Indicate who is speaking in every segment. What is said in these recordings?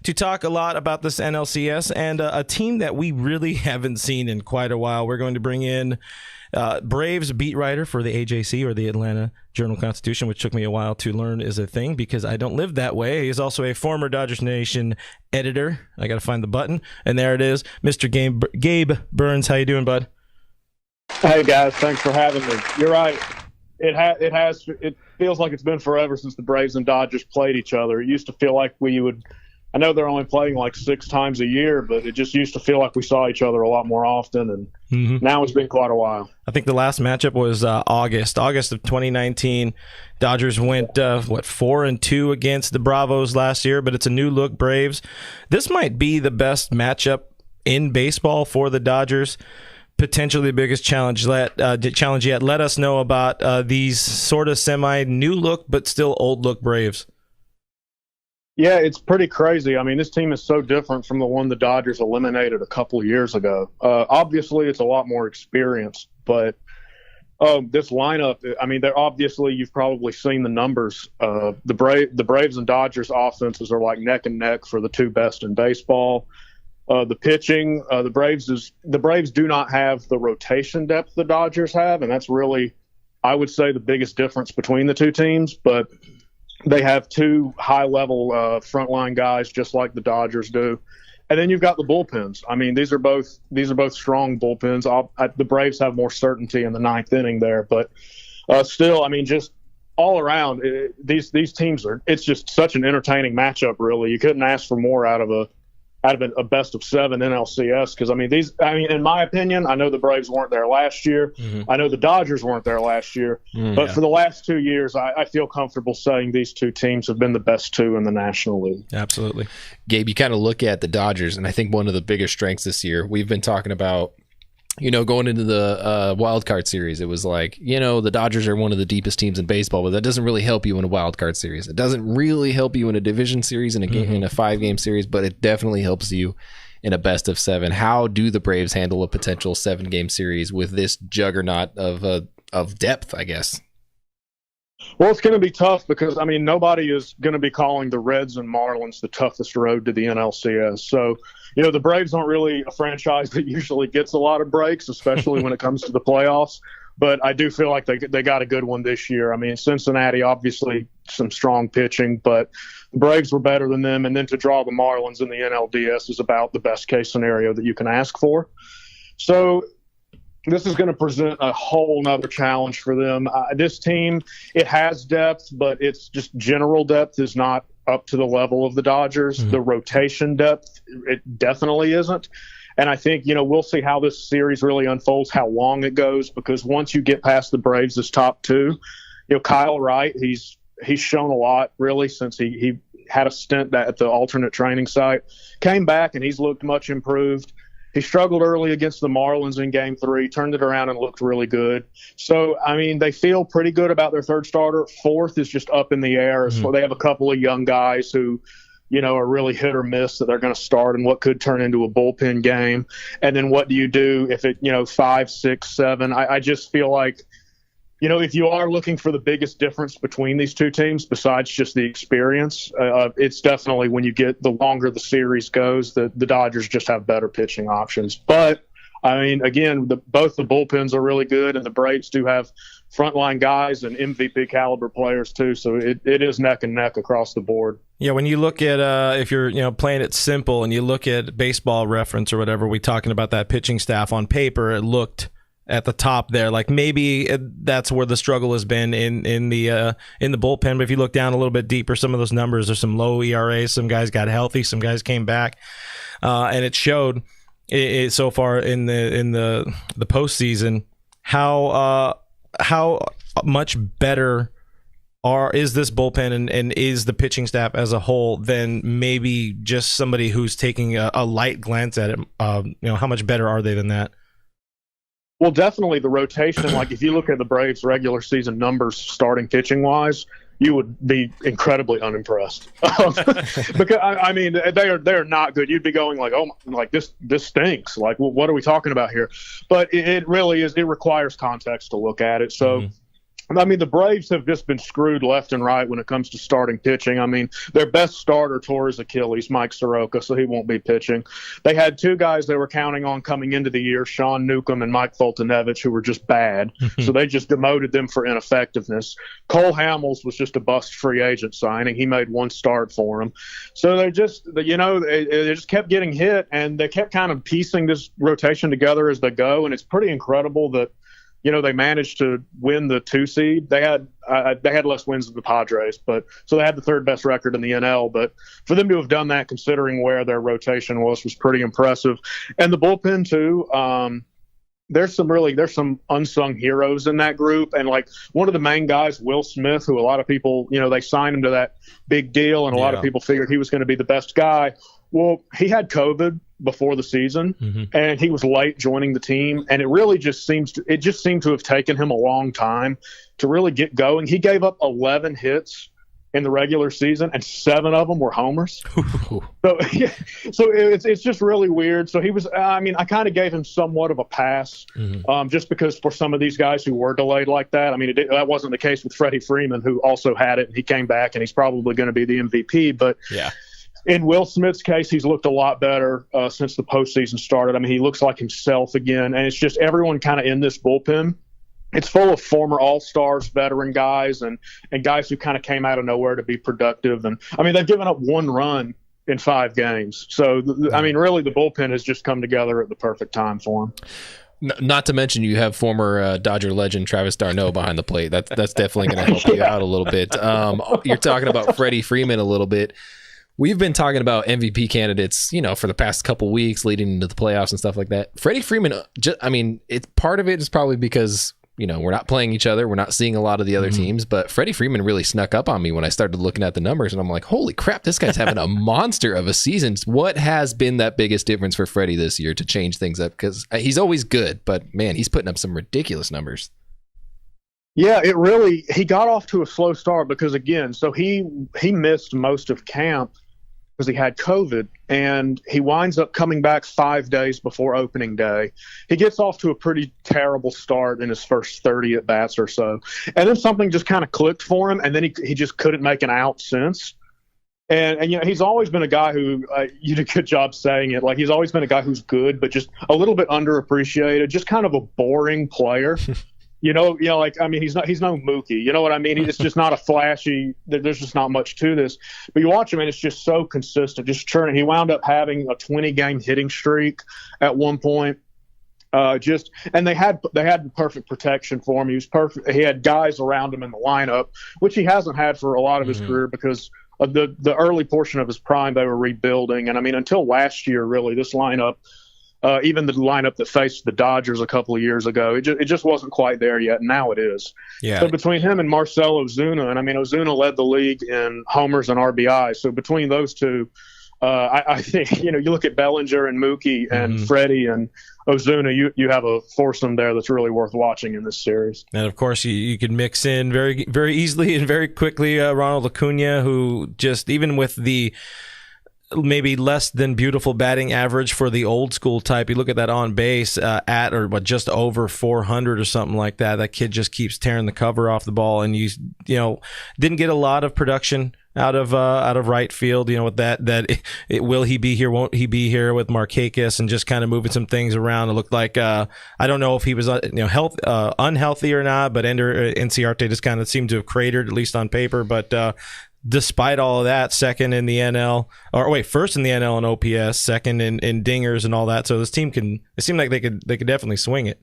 Speaker 1: to talk a lot about this NLCS and a team that we really haven't seen in quite a while. We're going to bring in Braves beat writer for the AJC, or the Atlanta Journal-Constitution, which took me a while to learn is a thing because I don't live that way. He's also a former Dodgers Nation editor. I got to find the button, and there it is, Mr. Gabe Burns. How you doing, bud?
Speaker 2: Hey guys, thanks for having me. You're right. It feels like it's been forever since the Braves and Dodgers played each other. It used to feel like we would. I know they're only playing like 6 times a year, but it just used to feel like we saw each other a lot more often, and now it's been quite a while.
Speaker 1: I think the last matchup was August of 2019. Dodgers went 4-2 against the Bravos last year, but it's a new look Braves. This might be the best matchup in baseball for the Dodgers. Potentially the biggest challenge yet. Let us know about these sort of semi-new look but still old look Braves.
Speaker 2: Yeah, it's pretty crazy. I mean, this team is so different from the one the Dodgers eliminated a couple of years ago. Obviously, it's a lot more experienced, but this lineup, I mean, they're obviously, you've probably seen the numbers. The Braves and Dodgers offenses are like neck and neck for the 2 best in baseball. The pitching, the Braves do not have the rotation depth the Dodgers have, and that's really, I would say, the biggest difference between the 2 teams. But they have 2 high-level frontline guys, just like the Dodgers do, and then you've got the bullpens. I mean, these are both strong bullpens. The Braves have more certainty in the 9th inning there, but still, I mean, just all around, these teams are. It's just such an entertaining matchup. Really, you couldn't ask for more out of a best of 7 NLCS, because in my opinion, I know the Braves weren't there last year. I know the Dodgers weren't there last year, but for the last 2 years, I feel comfortable saying these 2 teams have been the best 2 in the National League.
Speaker 1: Absolutely.
Speaker 3: Gabe, you kind of look at the Dodgers, and I think one of the biggest strengths this year, we've been talking about, going into the wild card series, it was like, the Dodgers are one of the deepest teams in baseball, but that doesn't really help you in a wild card series. It doesn't really help you in a division series, in a 5-game series, but it definitely helps you in a best of 7. How do the Braves handle a potential 7-game series with this juggernaut of depth, I guess?
Speaker 2: Well, it's going to be tough because, I mean, nobody is going to be calling the Reds and Marlins the toughest road to the NLCS. So, the Braves aren't really a franchise that usually gets a lot of breaks, especially when it comes to the playoffs. But I do feel like they got a good one this year. I mean, Cincinnati, obviously some strong pitching, but the Braves were better than them. And then to draw the Marlins in the NLDS is about the best case scenario that you can ask for. So this is going to present a whole nother challenge for them. This team, it has depth, but it's just general depth is not up to the level of the Dodgers. The rotation depth, it definitely isn't. And I think, we'll see how this series really unfolds, how long it goes, because once you get past the Braves' top 2, Kyle Wright, he's shown a lot really since he had a stint at the alternate training site, came back and he's looked much improved. He struggled early against the Marlins in Game 3, turned it around and looked really good. So, I mean, they feel pretty good about their 3rd starter. 4th is just up in the air. So they have a couple of young guys who, are really hit or miss that they're going to start and what could turn into a bullpen game. And then what do you do if it, 5, 6, 7? I just feel like, if you are looking for the biggest difference between these 2 teams, besides just the experience, it's definitely when you get the longer the series goes, the Dodgers just have better pitching options. But, I mean, again, both the bullpens are really good, and the Braves do have frontline guys and MVP caliber players too. So it is neck and neck across the board.
Speaker 1: Yeah, when you look at if you're playing it simple and you look at Baseball Reference or whatever, we talking about that pitching staff on paper, it looked at the top there like maybe that's where the struggle has been in the bullpen. But if you look down a little bit deeper, some of those numbers, there's some low ERAs. Some guys got healthy, some guys came back, and it showed it so far in the postseason how much better is this bullpen and is the pitching staff as a whole than maybe just somebody who's taking a light glance at it. How much better are they than that?
Speaker 2: Well, definitely the rotation. Like if you look at the Braves regular season numbers starting pitching wise, you would be incredibly unimpressed because I mean they're not good. You'd be going like, oh, like this stinks. Like, what are we talking about here? But it really is. It requires context to look at it. So I mean, the Braves have just been screwed left and right when it comes to starting pitching. I mean, their best starter tore his Achilles, Mike Soroka, so he won't be pitching. They had two guys they were counting on coming into the year, Sean Newcomb and Mike Foltynewicz, who were just bad. So they just demoted them for ineffectiveness. Cole Hamels was just a bust free agent signing. He made one start for them. So they just, they just kept getting hit, and they kept kind of piecing this rotation together as they go, and it's pretty incredible that they managed to win the 2 seed. They had less wins than the Padres, so they had the third best record in the NL. But for them to have done that, considering where their rotation was pretty impressive. And the bullpen too. There's some unsung heroes in that group, and like one of the main guys, Will Smith, who a lot of people, they signed him to that big deal, and a lot of people figured he was going to be the best guy. Well, he had COVID before the season, and he was late joining the team, and it just seemed to have taken him a long time to really get going. He gave up 11 hits in the regular season, and 7 of them were homers. So it's just really weird. So he was, I kind of gave him somewhat of a pass, just because for some of these guys who were delayed like that. I mean, that wasn't the case with Freddie Freeman, who also had it, and he came back, and he's probably going to be the MVP. But
Speaker 3: yeah.
Speaker 2: In Will Smith's case, he's looked a lot better since the postseason started. I mean, he looks like himself again, and it's just everyone kind of in this bullpen. It's full of former All-Stars, veteran guys, and guys who kind of came out of nowhere to be productive. And, I mean, they've given up 1 run in 5 games. So, I mean, really the bullpen has just come together at the perfect time for them.
Speaker 3: Not to mention you have former Dodger legend Travis d'Arnaud behind the plate. That's definitely going to help you out a little bit. You're talking about Freddie Freeman a little bit. We've been talking about MVP candidates, for the past couple weeks leading into the playoffs and stuff like that. Freddie Freeman, part of it is probably because, we're not playing each other. We're not seeing a lot of the other teams, but Freddie Freeman really snuck up on me when I started looking at the numbers, and I'm like, holy crap, this guy's having a monster of a season. What has been that biggest difference for Freddie this year to change things up? Because he's always good, but man, he's putting up some ridiculous numbers.
Speaker 2: Yeah, he got off to a slow start because, again, so he missed most of camp because he had COVID, and he winds up coming back 5 days before opening day. He gets off to a pretty terrible start in his first 30 at-bats or so. And then something just kind of clicked for him, and then he just couldn't make an out since. And he's always been a guy who, you did a good job saying it, like he's always been a guy who's good, but just a little bit underappreciated, just kind of a boring player. He's no Mookie. You know what I mean? It's just not a flashy. There's just not much to this. But you watch him, and it's just so consistent, just churning. He wound up having a 20-game hitting streak at one point. And they had the perfect protection for him. He was perfect. He had guys around him in the lineup, which he hasn't had for a lot of his career because of the early portion of his prime they were rebuilding. And I mean, until last year, really, this lineup. Even the lineup that faced the Dodgers a couple of years ago, it just wasn't quite there yet. And now it is.
Speaker 1: Yeah.
Speaker 2: So between him and Marcell Ozuna, and I mean, Ozuna led the league in homers and RBI. So between those two, I think, you look at Bellinger and Mookie and Freddie and Ozuna, you have a foursome there that's really worth watching in this series.
Speaker 1: And of course, you could mix in very, very easily and very quickly Ronald Acuna, who just, even with the maybe less than beautiful batting average for the old school type, you look at that on base at or just over 400 or something like that. That kid just keeps tearing the cover off the ball, and you didn't get a lot of production out of right field. With that will he be here? Won't he be here? With Markakis and just kind of moving some things around. It looked like I don't know if he was unhealthy or not, but Enciarte just kind of seemed to have cratered, at least on paper. But despite all of that, first in the NL in OPS, second in dingers and all that. So this team it seemed like they could definitely swing it.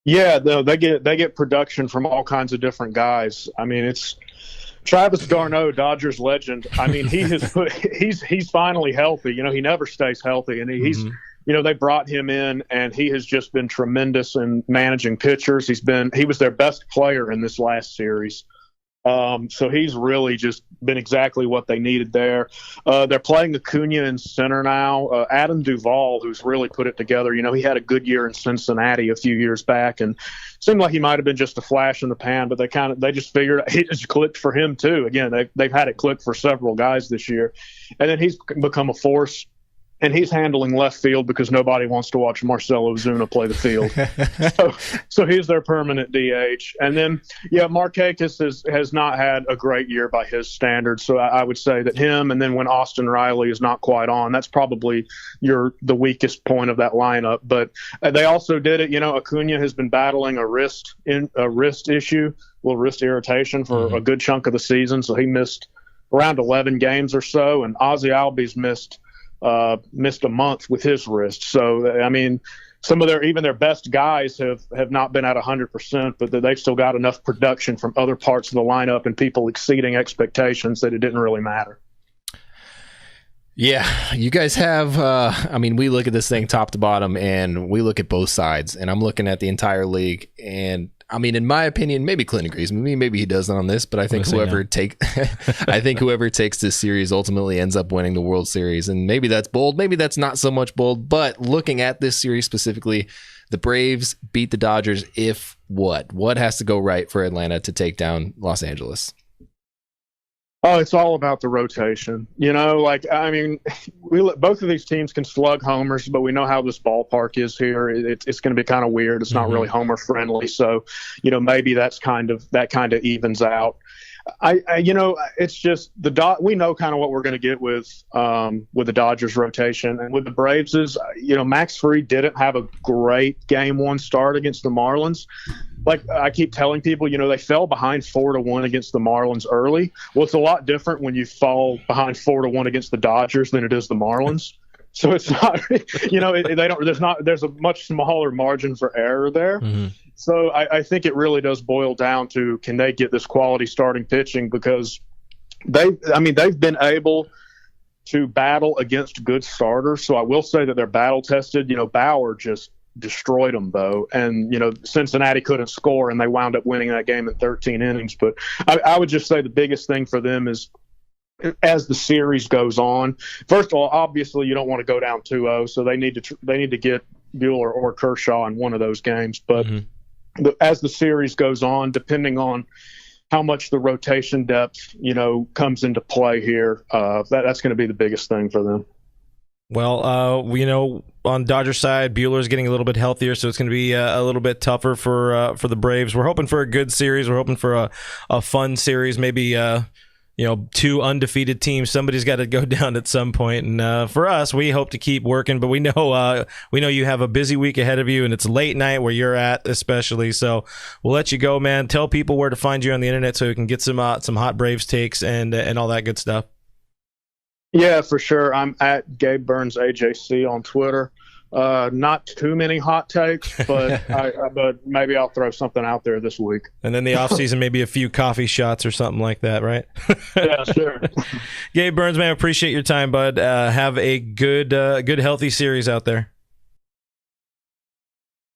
Speaker 2: Yeah, they get production from all kinds of different guys. I mean, it's Travis d'Arnaud, Dodgers legend. I mean, he's finally healthy. He never stays healthy, and he's they brought him in, and he has just been tremendous in managing pitchers. He was their best player in this last series. So he's really just been exactly what they needed there. They're playing Acuna in center now. Adam Duvall, who's really put it together. He had a good year in Cincinnati a few years back, and seemed like he might have been just a flash in the pan, but they just figured it just clicked for him too. Again, they've had it click for several guys this year, and then he's become a force and he's handling left field because nobody wants to watch Marcell Ozuna play the field. so he's their permanent DH. And then, Markakis has not had a great year by his standards. So I would say that him, and then when Austin Riley is not quite on, that's probably the weakest point of that lineup. But they also did it. Acuna has been battling a wrist issue, a little wrist irritation for a good chunk of the season. So he missed around 11 games or so, and Ozzie Albies missed a month with his wrist. So, I mean, some of their best guys have not been at 100%, but they've still got enough production from other parts of the lineup and people exceeding expectations that it didn't really matter.
Speaker 3: Yeah, you guys have, we look at this thing top to bottom, and we look at both sides, and I'm looking at the entire league, and in my opinion, maybe Clint agrees with me, maybe he doesn't on this, but I think whoever takes this series ultimately ends up winning the World Series. And maybe that's bold, maybe that's not so much bold, but looking at this series specifically, the Braves beat the Dodgers. If what has to go right for Atlanta to take down Los Angeles?
Speaker 2: Oh, it's all about the rotation. Both of these teams can slug homers, but we know how this ballpark is here. It's going to be kind of weird. It's not really homer friendly. So, maybe that kind of evens out. It's just we know kind of what we're going to get with the Dodgers rotation, and with the Braves is, Max Fried didn't have a great game one start against the Marlins. Like I keep telling people, they fell behind 4-1 against the Marlins early. Well, it's a lot different when you fall behind 4-1 against the Dodgers than it is the Marlins. So it's not, there's a much smaller margin for error there. Mm-hmm. So I think it really does boil down to, can they get this quality starting pitching? Because they've been able to battle against good starters. So I will say that they're battle tested. Bauer just destroyed them though, and Cincinnati couldn't score, and they wound up winning that game in 13 innings. But I would just say the biggest thing for them is, as the series goes on, first of all, obviously you don't want to go down 2-0, so they need to get Buehler or Kershaw in one of those games. But as the series goes on, depending on how much the rotation depth comes into play here, that's going to be the biggest thing for them.
Speaker 1: Well, on Dodger side, Buehler's getting a little bit healthier, so it's going to be a little bit tougher for the Braves. We're hoping for a good series. We're hoping for a fun series. Maybe two undefeated teams. Somebody's got to go down at some point. And for us, we hope to keep working. But we know you have a busy week ahead of you, and it's late night where you're at, especially. So we'll let you go, man. Tell people where to find you on the internet so we can get some hot Braves takes and all that good stuff.
Speaker 2: Yeah, for sure. I'm at Gabe Burns AJC on Twitter. Not too many hot takes, but but maybe I'll throw something out there this week.
Speaker 1: And then the off season, maybe a few coffee shots or something like that, right?
Speaker 2: Yeah, sure.
Speaker 1: Gabe Burns, man, appreciate your time, bud. Have a good healthy series out there.